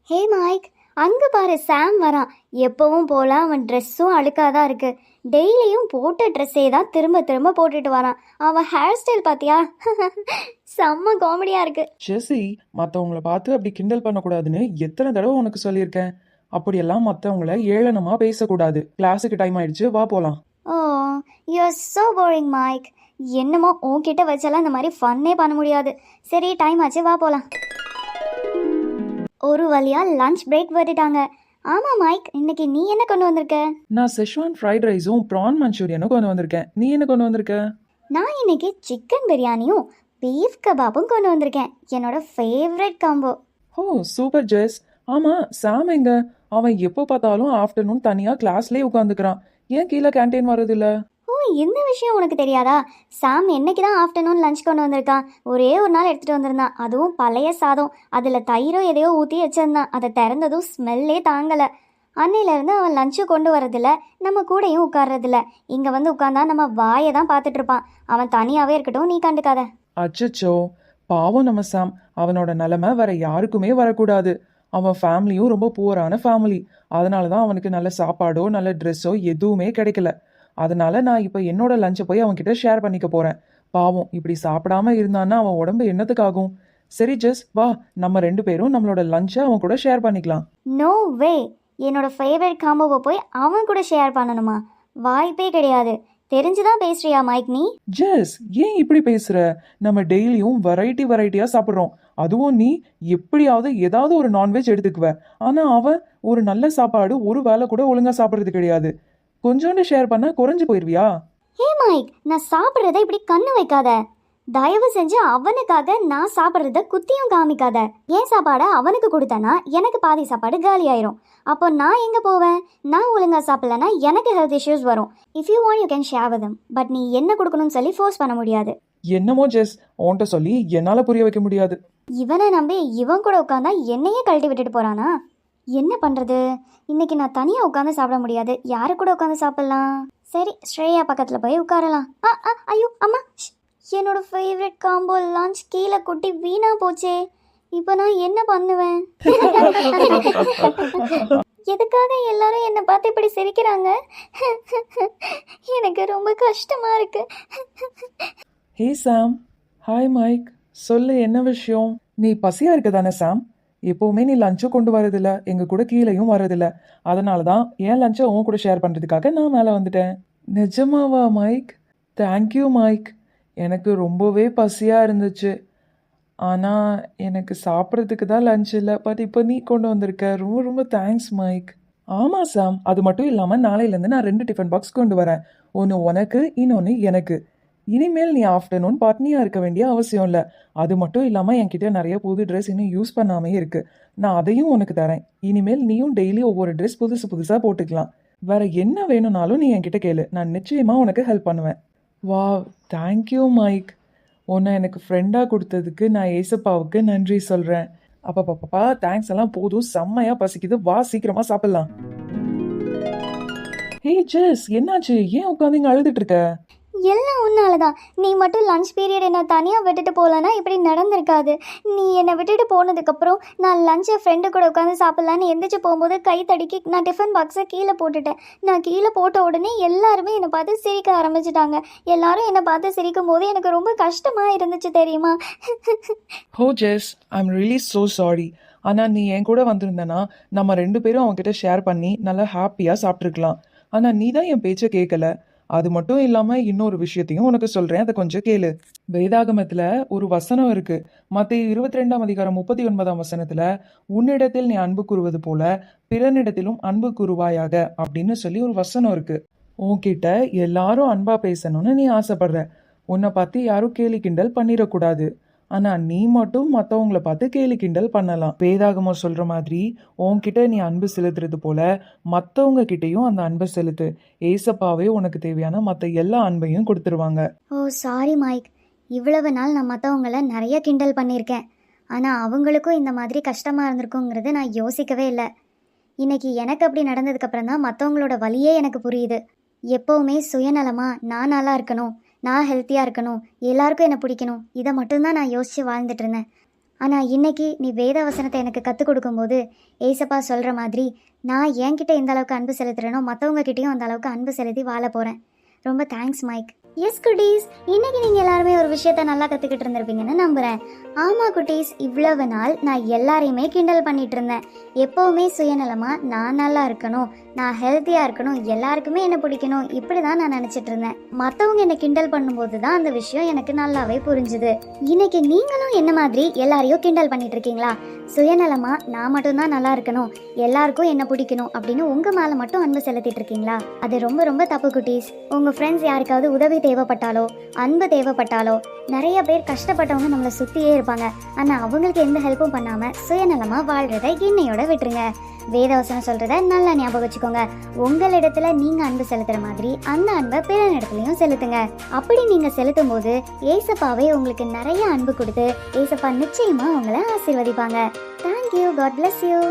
ஹே mic, அங்கே பாரு சாம் வரான். எப்பவும் போல அவன் ட்ரெஸ்ஸும் அழுக்காக தான் இருக்கு. டெய்லியும் போட்ட ட்ரெஸ்ஸே தான் திரும்ப திரும்ப போட்டுட்டு வரான். அவன் ஹேர் ஸ்டைல் பார்த்தியா? செம்ம காமெடியாக இருக்கு. ஜெஸி, மற்றவங்கள பார்த்து அப்படி கிண்டல் பண்ணக்கூடாதுன்னு எத்தனை தடவை உனக்கு சொல்லியிருக்கேன். அப்படியெல்லாம் மற்றவங்கள ஏளனமா பேசக்கூடாது. கிளாஸுக்கு டைம் ஆயிடுச்சு, வா போலாம். ஓ, யூஆர் ஸோ போரிங் மைக். என்னமோ உன்கிட்ட வச்சாலாம் இந்த மாதிரி ஃபன்னே பண்ண முடியாது. சரி, டைம் ஆச்சு, வா போகலாம். ஒரு வழியா லஞ்ச் பிரேக் விட்டுட்டாங்க. ஆமா மைக், இன்னைக்கு நீ என்ன கொண்டு வந்திருக்க? நான் செஷ்வான் ஃப்ரைட் ரைஸும் ப்ரான் மஞ்சூரியனும் கொண்டு வந்திருக்கேன். நீ என்ன கொண்டு வந்திருக்க? நான் இன்னைக்கு சிக்கன் பிரியாணியும் பீஃப் கபாபும் கொண்டு வந்திருக்கேன். என்னோட ஃபேவரட் காம்போ. ஓ சூப்பர் ஜெஸ். ஆமா, சாம் எங்க? அவன் எப்போ பார்த்தாலும் ஆஃப்டர்நூன் தனியா கிளாஸ்லயே உட்காந்துக்கிறான். ஏன் கீழே கேன்டீன் வர்றதில்ல? ஓ, இந்த விஷயம் உனக்கு தெரியாதா? சாம் என்னைக்கு தான் ஆஃப்டர்நூன் லஞ்ச் கொண்டு வந்திருக்கான். ஒரே ஒரு நாள் எடுத்துகிட்டு வந்திருந்தான். அதுவும் பழைய சாதம். அதில் தயிரோ எதையோ ஊற்றி வச்சிருந்தான். அதை திறந்ததும் ஸ்மெல்லே தாங்கலை. அன்னையிலேருந்து அவன் லஞ்சு கொண்டு வரதில்ல, நம்ம கூடயும் உட்கார்றதில்ல. இங்கே வந்து உட்காந்தா நம்ம வாயை தான் பார்த்துட்டு இருப்பான். அவன் தனியாகவே இருக்கட்டும், நீ கண்டுக்காத. அச்சச்சோ, பாவம் நம்ம சாம். அவனோட நிலைமை வேற யாருக்குமே வரக்கூடாது. அவன் ஃபேமிலியும் ரொம்ப புவரான ஃபேமிலி. அதனால தான் அவனுக்கு நல்ல சாப்பாடோ நல்ல ட்ரெஸ்ஸோ எதுவுமே கிடைக்கல. அதனால நான் இப்போ என்னோட லஞ்சை போய் அவன்கிட்ட ஷேர் பண்ணிக்க போறேன். பாவம், இப்படி சாப்பிடாம இருந்தான்னா அவன் உடம்பு என்னத்துக்காகும்? சரி ஜெஸ், வா, நம்ம 2 பேரும் நம்மளோட லஞ்சை அவன் கூட ஷேர் பண்ணிக்கலாம். நோ வே, என்னோட ஃபேவரட் காம்போவை போய் அவன் கூட ஷேர் பண்ணணுமா? வாய்ப்பே கிடையாது. தெரிஞ்சுதான் பேசுறியா மைக் நீ? ஜெஸ், ஏன் இப்படி பேசுற? நம்ம டெய்லியும் வெரைட்டியா சாப்பிட்றோம். அதுவும் நீ எப்படியாவது ஏதாவது ஒரு நான்வெஜ் எடுத்துக்குவ. ஆனா அவன் ஒரு நல்ல சாப்பாடு ஒரு வேளை கூட ஒழுங்கா சாப்பிட்றது கிடையாது. கொஞ்சோண்டு ஷேர் பண்ண குறைஞ்சு போயிருவியா? ஹே மைக், நான் சாப்பிட்றத இப்படி கண்ணு வைக்காத. தயவு செஞ்சு அவனுக்காக நான் சாப்பிட்றத குத்தியும் காமிக்காத. ஏன் சாப்பாடை அவனுக்கு கொடுத்தனா எனக்கு பாதி சாப்பாடு காலி ஆயிரும். அப்போ நான் எங்கே போவேன்? நான் ஒழுங்காக சாப்பிட்லன்னா எனக்கு ஹெல்த் இஷ்யூஸ் வரும். If you want you can share with him, but நீ என்ன கொடுக்கணும்னு சொல்லி ஃபோர்ஸ் பண்ண முடியாது. என்னமோ ஜெஸ், உன்கிட்ட சொல்லி என்னால் புரிய வைக்க முடியாது. இவனை நம்பி இவன் கூட உட்காந்தா என்னையே கழட்டி விட்டுட்டு போறானா? என்ன பண்ணுறது? இன்னைக்கு நான் தனியாக உட்காந்து சாப்பிட முடியாது. யாரு கூட உட்காந்து சாப்பிட்லாம்? சரி, ஸ்ரேயா பக்கத்தில் போய் உட்காரலாம். ஐயோ அம்மா, என்னோட ஃபேவரட் காம்போ லஞ்ச் கீழே கொட்டி வீணா போச்சே. இப்போ நான் என்ன பண்ணுவேன்? எதுக்காக எல்லாரும் என்னை பார்த்து இப்படி சிரிக்கிறாங்க? எனக்கு ரொம்ப கஷ்டமா இருக்கு. Hey Sam. Hi Mike. சொல்லு, என்ன விஷயம்? நீ பசியா இருக்க தானே சாம்? எப்போவுமே நீ லஞ்சும் கொண்டு வரதில்ல, எங்க கூட கீழேயும் வரதில்ல. அதனால தான் என் லஞ்சை உன் கூட ஷேர் பண்ணுறதுக்காக நான் மேலே வந்துட்டேன். நிஜமாவா மைக்? Thank you mic. எனக்கு ரொம்பவே பசியாக இருந்துச்சு. ஆனால் எனக்கு சாப்பிட்றதுக்கு தான் லஞ்ச் இல்லை. பட் இப்போ நீ கொண்டு வந்திருக்க. ரொம்ப ரொம்ப தேங்க்ஸ் மைக். ஆமாம் சாம், அது மட்டும் இல்லாமல் நாளையிலேருந்து நான் 2 டிஃபன் பாக்ஸ் கொண்டு வரேன். ஒன்று உனக்கு, இன்னொன்று எனக்கு. இனிமேல் நீ ஆஃப்டர்நூன் பட்னியாக இருக்க வேண்டிய அவசியம் இல்லை. அது மட்டும் இல்லாமல் என்கிட்ட நிறைய புது ட்ரெஸ் இன்னும் யூஸ் பண்ணாமே இருக்குது. நான் அதையும் உனக்கு தரேன். இனிமேல் நீயும் டெய்லி ஒவ்வொரு ட்ரெஸ் புதுசாக போட்டுக்கலாம். வேற என்ன வேணும்னாலும் நீ என்கிட்ட கேளு, நான் நிச்சயமாக உனக்கு ஹெல்ப் பண்ணுவேன். வா, தேங்க்யூ மைக். உன்னை எனக்கு ஃப்ரெண்டாக கொடுத்ததுக்கு நான் ஏசப்பாவுக்கு நன்றி சொல்கிறேன். அப்பா தேங்க்ஸ் எல்லாம் போதும், செம்மையாக பசிக்குது. வா, சீக்கிரமாக சாப்பிட்லாம். ஹே ஜெஸ், என்னாச்சு? ஏன் உட்காந்து இங்கே அழுதுட்டு இருக்க? எல்லாம் உன்னாலதான். நீ மட்டும் லஞ்ச் பீரியட் என்னை தனியாக விட்டுட்டு போகலன்னா இப்படி நடந்திருக்காது. நீ என்னை விட்டுட்டு போனதுக்கப்புறம் நான் லஞ்சை ஃப்ரெண்டு கூட உட்காந்து சாப்பிட்லான்னு எந்திரிச்சு போகும்போது கை தடுக்கி நான் டிஃபன் பாக்ஸை கீழே போட்டுட்டேன். நான் கீழே போட்ட உடனே எல்லாருமே என்னை பார்த்து சிரிக்க ஆரம்பிச்சிட்டாங்க. எல்லாரும் என்னை பார்த்து சிரிக்கும் போது எனக்கு ரொம்ப கஷ்டமாக இருந்துச்சு தெரியுமா? ஹோ ஜெஸ், ஐம் ரியலி ஸோ சாரி. ஆனால் நீ என் கூட வந்திருந்தனா நம்ம 2 பேரும் அவங்ககிட்ட ஷேர் பண்ணி நல்லா ஹாப்பியாக சாப்பிட்ருக்கலாம். ஆனால் நீ தான் என் பேச்சை கேட்கல. அது மட்டும் இல்லாமல் இன்னொரு விஷயத்தையும் உனக்கு சொல்கிறேன், அதை கொஞ்சம் கேளு. வேதாகமத்தில் ஒரு வசனம் இருக்கு. மத்தேயு 22ஆம் அதிகாரம் 39ஆம் வசனத்தில், உன்னிடத்தில் நீ அன்பு கூறுவது போல பிறனிடத்திலும் அன்பு கூறுவாயாக அப்படின்னு சொல்லி ஒரு வசனம் இருக்கு. உன்கிட்ட எல்லாரும் அன்பா பேசணும்னு நீ ஆசைப்படுற. உன்னை பார்த்து யாரும் கேலி கிண்டல் பண்ணிடக்கூடாது. ஆனா நீ மட்டும் மற்றவங்களை பார்த்து கேலி கிண்டல் பண்ணலாம். வேதாகமம் சொல்ற மாதிரி உன்கிட்ட நீ அன்பு செலுத்துறது போல மற்றவங்க கிட்டையும் அந்த அன்பை செலுத்து. ஏசப்பாவே உனக்கு தேவையான மற்ற எல்லா அன்பையும் கொடுத்துருவாங்க. ஓ சாரி மைக், இவ்வளவு நாள் நான் மற்றவங்கள நிறைய கிண்டல் பண்ணியிருக்கேன். ஆனால் அவங்களுக்கும் இந்த மாதிரி கஷ்டமாக இருந்திருக்குங்கிறது நான் யோசிக்கவே இல்லை. இன்னைக்கு எனக்கு அப்படி நடந்ததுக்கப்புறம் தான் மற்றவங்களோட வலியே எனக்கு புரியுது. எப்போவுமே சுயநலமாக நான் நல்லா இருக்கணும், நான் ஹெல்த்தியாக இருக்கணும், எல்லாருக்கும் என்னை பிடிக்கணும், இதை மட்டும்தான் நான் யோசித்து வாழ்ந்துட்டு இருந்தேன். ஆனால் இன்னைக்கு நீ வேத வசனத்தை எனக்கு கற்றுக் கொடுக்கும்போது ஏசப்பா சொல்கிற மாதிரி நான் என்கிட்ட எந்த அளவுக்கு அன்பு செலுத்துறேனோ மற்றவங்க கிட்டேயும் அந்த அளவுக்கு அன்பு செலுத்தி வாழ போகிறேன். ரொம்ப தேங்க்ஸ் மைக். எஸ் குட்டீஸ், இன்னைக்கு நீங்கள் எல்லாருமே ஒரு விஷயத்த நல்லா கற்றுக்கிட்டு இருந்திருப்பீங்கன்னு நம்புகிறேன். ஆமாம் குட்டீஸ், இவ்வளவு நாள் நான் எல்லாரையுமே கிண்டல் பண்ணிட்டு இருந்தேன். எப்போவுமே சுயநலமாக நான் நல்லா இருக்கணும், நான் ஹெல்த்தியாக இருக்கணும், எல்லாருக்குமே என்னை பிடிக்கணும், இப்படி தான் நான் நினச்சிட்டு இருந்தேன். மற்றவங்க என்னை கிண்டல் பண்ணும்போது தான் அந்த விஷயம் எனக்கு நல்லாவே புரிஞ்சுது. இன்னைக்கு நீங்களும் என்ன மாதிரி எல்லாரையும் கிண்டல் பண்ணிட்டு இருக்கீங்களா? சுயநலமாக நான் மட்டும்தான் நல்லா இருக்கணும், எல்லாருக்கும் என்ன பிடிக்கணும் அப்படின்னு உங்கள் மேலே மட்டும் அன்பு செலுத்திட்டு இருக்கீங்களா? அது ரொம்ப ரொம்ப தப்பு குட்டீஸ். உங்கள் ஃப்ரெண்ட்ஸ் யாருக்காவது உதவி தேவைப்பட்டாலோ அன்பு தேவைப்பட்டாலோ, நிறைய பேர் கஷ்டப்பட்டவங்க நம்மளை சுற்றியே இருப்பாங்க. ஆனால் அவங்களுக்கு எந்த ஹெல்ப்பும் பண்ணாமல் சுயநலமாக வாழ்கிறத இன்னையோட விட்டுருங்க. வேதவசனம் சொல்கிறத நல்லா ஞாபகம் வச்சுக்கோங்க. உங்களிடத்துல நீங்கள் அன்பு செலுத்துகிற மாதிரி அந்த அன்பை பிற இடத்துலையும் செலுத்துங்க. அப்படி நீங்கள் செலுத்தும் போது ஏசப்பாவே உங்களுக்கு நிறைய அன்பு கொடுத்து ஏசப்பா நிச்சயமாக உங்களை ஆசீர்வதிப்பாங்க. தேங்க்யூ. God bless you.